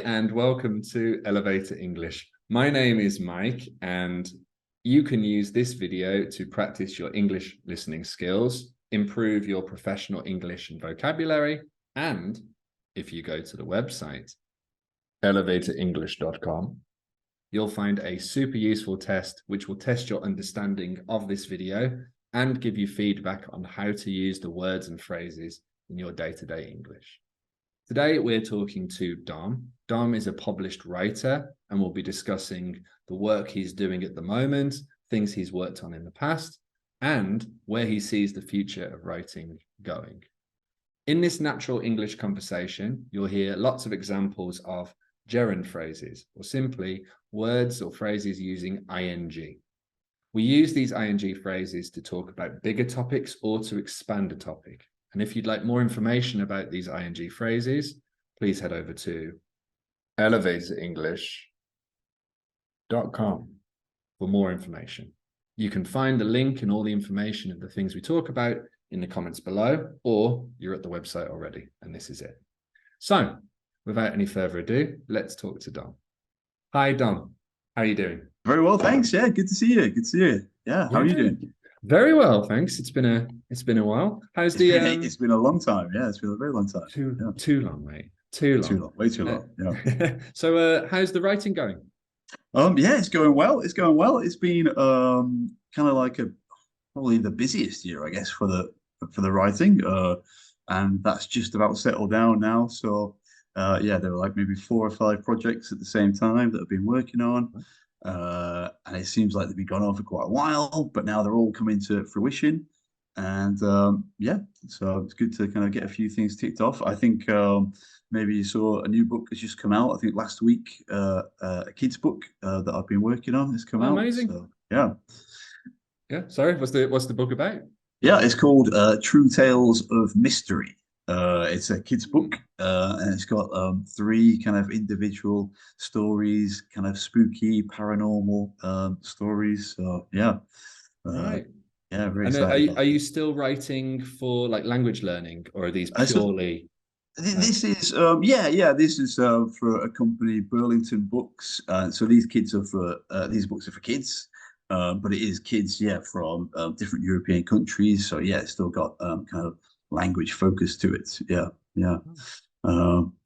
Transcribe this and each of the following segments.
and welcome to Elevator English. My name is Mike, and you can use this video to practice your English listening skills, improve your professional English and vocabulary, and if you go to the website, elevatorenglish.com, you'll find a super useful test which will test your understanding of this video and give you feedback on how to use the words and phrases in your day-to-day English. Today, we're talking to Dom. Dom is a published writer, and we'll be discussing the work he's doing at the moment, things he's worked on in the past, and where he sees the future of writing going. In this natural English conversation, you'll hear lots of examples of gerund phrases, or simply words or phrases using ing. We use these ing phrases to talk about bigger topics or to expand a topic. And if you'd like more information about these ing phrases, please head over to elevatorenglish.com for more information. You can find the link and all the information of the things we talk about in the comments below, or you're at the website already, and this is it. So, without any further ado, let's talk to Dom. Hi, Dom. How are you doing? Very well, thanks. Yeah, good to see you. Good to see you. Yeah, how are you doing? Very well, thanks. It's been a while. How's the it's been a long time. Yeah, it's been a very long time. Too long, mate. Too long. Way too long. Yeah. So how's the writing going? Yeah, it's going well. It's going well. It's been kind of like probably the busiest year, I guess, for the writing. And that's just about settled down now. So yeah, there were like maybe 4 or 5 projects at the same time that I've been working on. And it seems like they've been going on for quite a while, but now they're all coming to fruition. And yeah, so it's good to kind of get a few things ticked off. I think maybe you saw a new book has just come out. I think last week, a kid's book that I've been working on has come out. Amazing. So, yeah. Yeah. Sorry, what's the book about? Yeah, it's called True Tales of Mystery. It's a kid's book, and it's got 3 kind of individual stories, kind of spooky, paranormal stories. So yeah, Right. Yeah, very And excited. are you still writing for like language learning, or are these purely? This is this is for a company, Burlington Books. So these books are for kids. But it is kids, yeah, from different European countries. So yeah, it's still got kind of language focus to it. Yeah.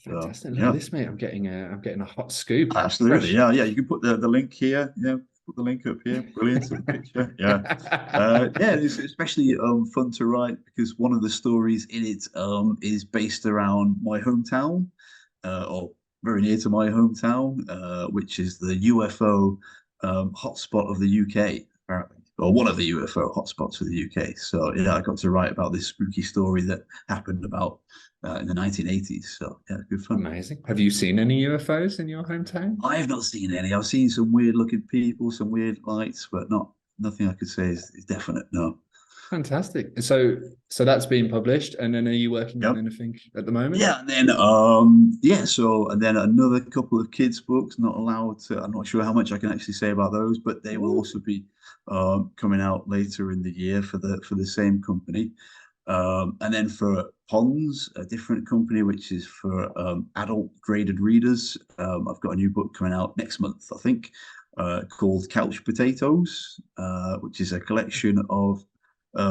Fantastic. Look at this, mate. I'm getting a hot scoop. Absolutely. Fresh. Yeah. You can put the link here. Yeah, put the link up here. Brilliant picture. Yeah. Yeah, it's especially fun to write because one of the stories in it is based around my hometown, or very near to my hometown, which is the UFO hotspot of the UK, apparently, or one of the UFO hotspots of the UK. So yeah, I got to write about this spooky story that happened about in the 1980s. So yeah, good fun. Amazing. Have you seen any UFOs in your hometown? I have not seen any. I've seen some weird looking people, some weird lights, but nothing I could say is definite. No. Fantastic. So that's being published, and then are you working on anything at the moment? Yeah, and then and then another couple of kids' books. Not allowed to. I'm not sure how much I can actually say about those, but they will also be coming out later in the year for the same company. And then for Ponds, a different company which is for adult graded readers. I've got a new book coming out next month, I think, called Couch Potatoes, which is a collection of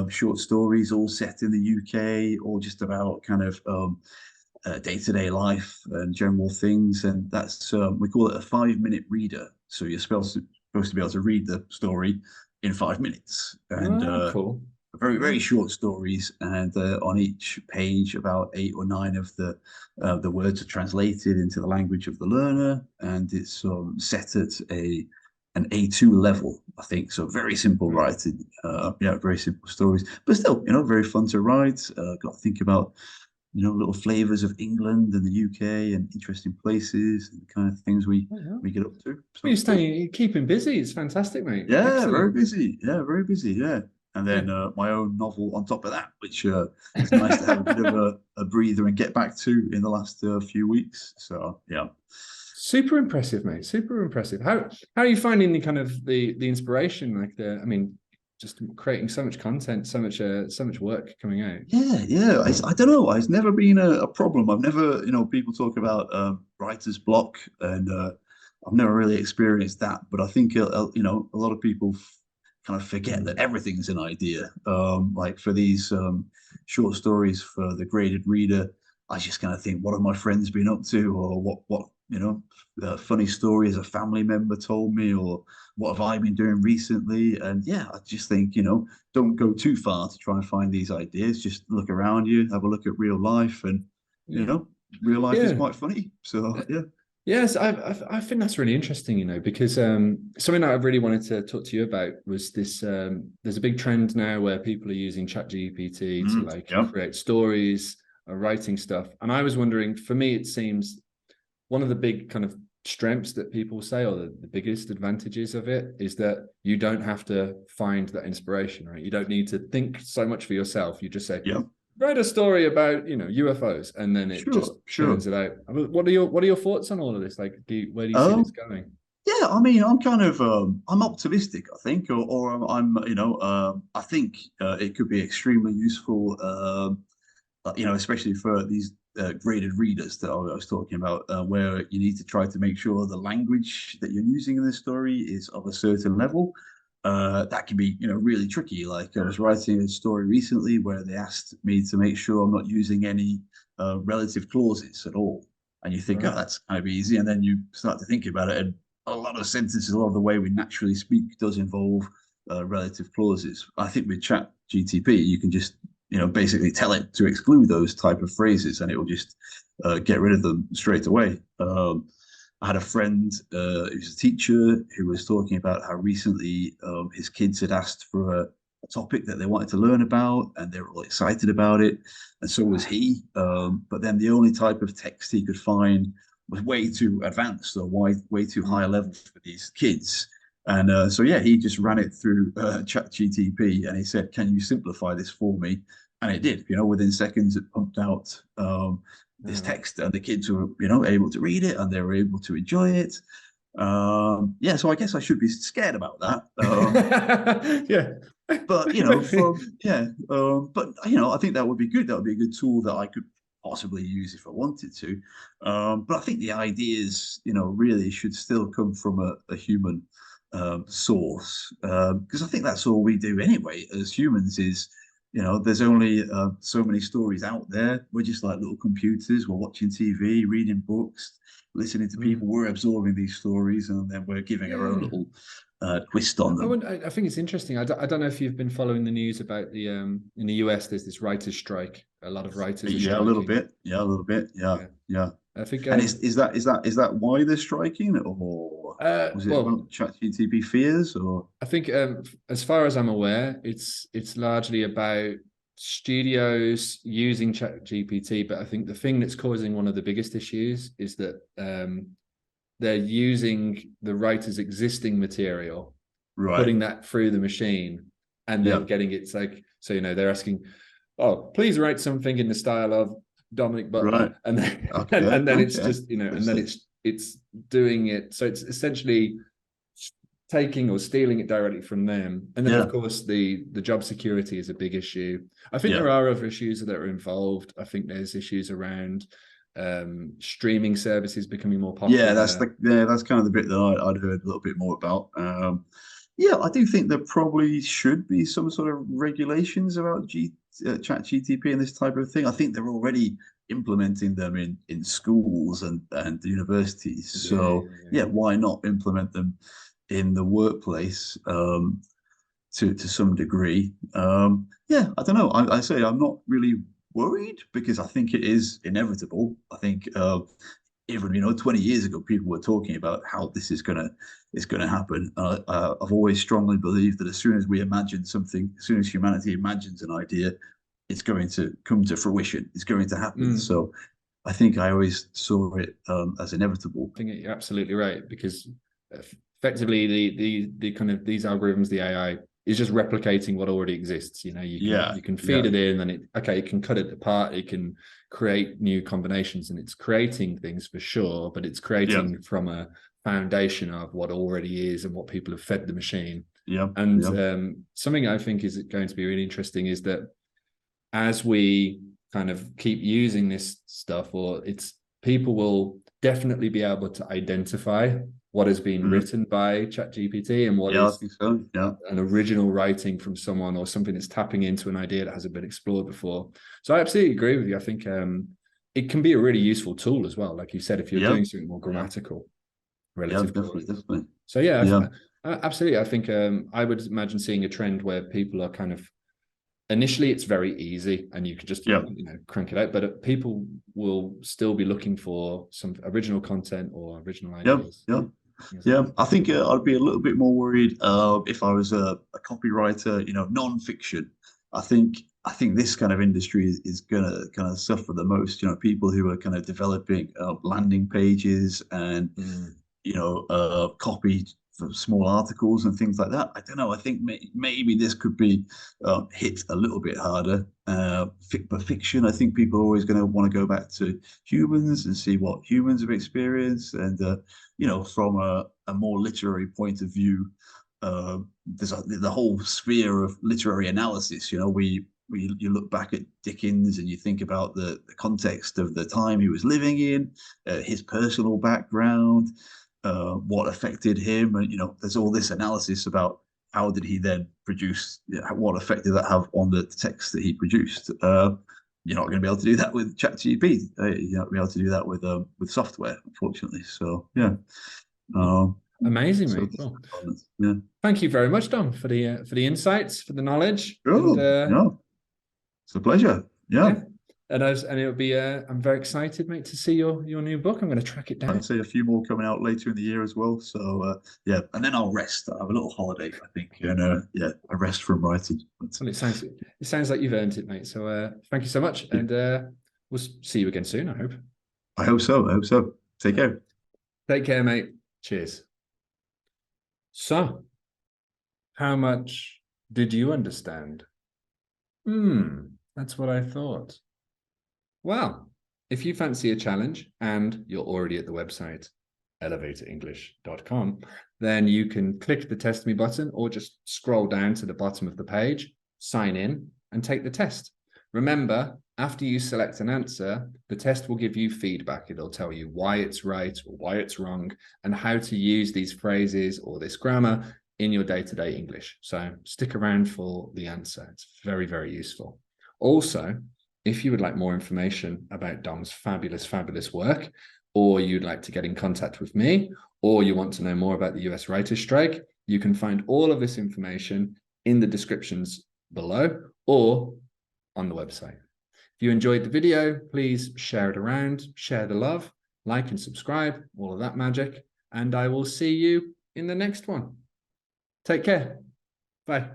short stories all set in the UK, all just about kind of day-to-day life and general things. And that's we call it a 5-minute reader. So you're supposed to be able to read the story in 5 minutes. And cool. Very, very short stories, and on each page, about 8 or 9 of the words are translated into the language of the learner, and it's set at an A2 level, I think. So very simple writing, yeah, very simple stories, but still, very fun to write. Got to think about, little flavors of England and the UK and interesting places and the kind of things we get up to. So you're keeping busy. It's fantastic, mate. Yeah, excellent. Very busy. Yeah, very busy. Yeah. And then my own novel on top of that, which is nice to have a bit of a breather and get back to in the last few weeks. So yeah, super impressive, mate. Super impressive. How are you finding the kind of the inspiration? Like just creating so much content, so much work coming out. Yeah. I don't know. It's never been a problem. I've never, people talk about writer's block, and I've never really experienced that. But I think, a lot of people kind of forget that everything's an idea. Like for these short stories for the graded reader, I just kind of think, what have my friends been up to, or what funny stories a family member told me, or what have I been doing recently? And yeah, I just think, don't go too far to try and find these ideas. Just look around you, have a look at real life, and real life is Yeah. quite funny. So yeah. Yes, I think that's really interesting, because something that I really wanted to talk to you about was this. There's a big trend now where people are using Chat GPT to like create stories, writing stuff. And I was wondering, for me, it seems one of the big kind of strengths that people say, or the biggest advantages of it, is that you don't have to find that inspiration, right? You don't need to think so much for yourself. You just say, write a story about UFOs, and then it just churns it out. I mean, what are your thoughts on all of this? Like, where do you see this going? Yeah, I mean, I'm kind of I'm optimistic, I think, or I'm I think it could be extremely useful, especially for these graded readers that I was talking about, where you need to try to make sure the language that you're using in the story is of a certain level. That can be, really tricky. Like I was writing a story recently where they asked me to make sure I'm not using any relative clauses at all. And you think, oh, that's kind of easy. And then you start to think about it. And a lot of sentences, a lot of the way we naturally speak does involve relative clauses. I think with Chat GTP, you can just, basically tell it to exclude those type of phrases, and it will just get rid of them straight away. I had a friend who's a teacher who was talking about how recently his kids had asked for a topic that they wanted to learn about, and they were all excited about it, and so was he. But then the only type of text he could find was way too advanced, or way too high level for these kids. And so yeah, he just ran it through Chat GTP, and he said, "Can you simplify this for me?" And it did. Within seconds, it pumped out this text, and the kids were able to read it, and they were able to enjoy it. Yeah, so I guess I should be scared about that. Yeah, but I think that would be good. That would be a good tool that I could possibly use if I wanted to. But I think the ideas, really should still come from a human source, because I think that's all we do anyway as humans. Is there's only so many stories out there. We're just like little computers. We're watching TV, reading books, listening to people. We're absorbing these stories, and then we're giving our own little twist on them. I think it's interesting. I don't know if you've been following the news about the in the US. There's this writers' strike. A lot of writers are striking. A little bit. Yeah, a little bit. Yeah. I think. And is that why they're striking, or was it ChatGPT fears, or? I think, as far as I'm aware, it's largely about studios using Chat GPT. But I think the thing that's causing one of the biggest issues is that they're using the writer's existing material, putting that through the machine, and then getting it. It's like, so they're asking, "Oh, please write something in the style of Dominic Butler," and then it's just and then it's doing it. So it's essentially taking or stealing it directly from them. And then of course the job security is a big issue. I think there are other issues that are involved. I think there's issues around streaming services becoming more popular. That's kind of the bit that I'd heard a little bit more about. I do think there probably should be some sort of regulations about Chat GTP and this type of thing. I think they're already implementing them in schools and universities. So why not implement them in the workplace to some degree? I don't know. I say I'm not really worried, because I think it is inevitable. I think even 20 years ago, people were talking about how this is gonna happen. I've always strongly believed that as soon as we imagine something, as soon as humanity imagines an idea, it's going to come to fruition. It's going to happen. So I think I always saw it as inevitable. I think you're absolutely right, because effectively the kind of these algorithms, the AI, is just replicating what already exists. You can feed it in, and it can cut it apart, it can create new combinations, and it's creating things for sure, but it's creating from a foundation of what already is and what people have fed the machine. Yeah. And Yeah. something I think is going to be really interesting is that as we kind of keep using this stuff, or people will definitely be able to identify what has been written by Chat GPT and what Yeah, I is think so. Yeah. an original writing from someone, or something that's tapping into an idea that hasn't been explored before. So I absolutely agree with you. I think it can be a really useful tool as well. Like you said, if you're Yeah. doing something more grammatical, Yeah, relative definitely, clauses. definitely. So yeah, Yeah. absolutely. I think I would imagine seeing a trend where people are kind of, initially it's very easy and you can just Yeah. crank it out, but people will still be looking for some original content or original Yeah. ideas. Yeah. Yes. Yeah, I think I'd be a little bit more worried if I was a copywriter, non-fiction. I think this kind of industry is gonna kind of suffer the most. People who are kind of developing landing pages and copy for small articles and things like that. I don't know. I think maybe this could be hit a little bit harder. But fiction, I think people are always going to want to go back to humans and see what humans have experienced. And, from a more literary point of view, there's the whole sphere of literary analysis. You look back at Dickens and you think about the context of the time he was living in, his personal background, what affected him, and there's all this analysis about how did he then produce, what effect did that have on the text that he produced. You're not going to be able to do that with Chat GPT. You're not going to be able to do that with software, unfortunately. So yeah. Amazing, So mate. Well, yeah. thank you very much, Dom, for the insights, for the knowledge, and Cool. No, it's a pleasure. Yeah. yeah, and it'll be. I'm very excited, mate, to see your new book. I'm going to track it down. I'd say a few more coming out later in the year as well. So yeah, and then I'll rest. I'll have a little holiday, I think, and yeah, a rest from writing. Well, it sounds like you've earned it, mate. So thank you so much, and we'll see you again soon, I hope. I hope so. I hope so. Take care. Take care, mate. Cheers. So, how much did you understand? That's what I thought. Well, if you fancy a challenge and you're already at the website, elevatorenglish.com, then you can click the test me button or just scroll down to the bottom of the page, sign in, and take the test. Remember, after you select an answer, the test will give you feedback. It'll tell you why it's right or why it's wrong and how to use these phrases or this grammar in your day-to-day English. So stick around for the answer. It's very, very useful. Also, if you would like more information about Dom's fabulous, fabulous work, or you'd like to get in contact with me, or you want to know more about the US writers' strike, you can find all of this information in the descriptions below or on the website. If you enjoyed the video, please share it around, share the love, like and subscribe, all of that magic, and I will see you in the next one. Take care. Bye.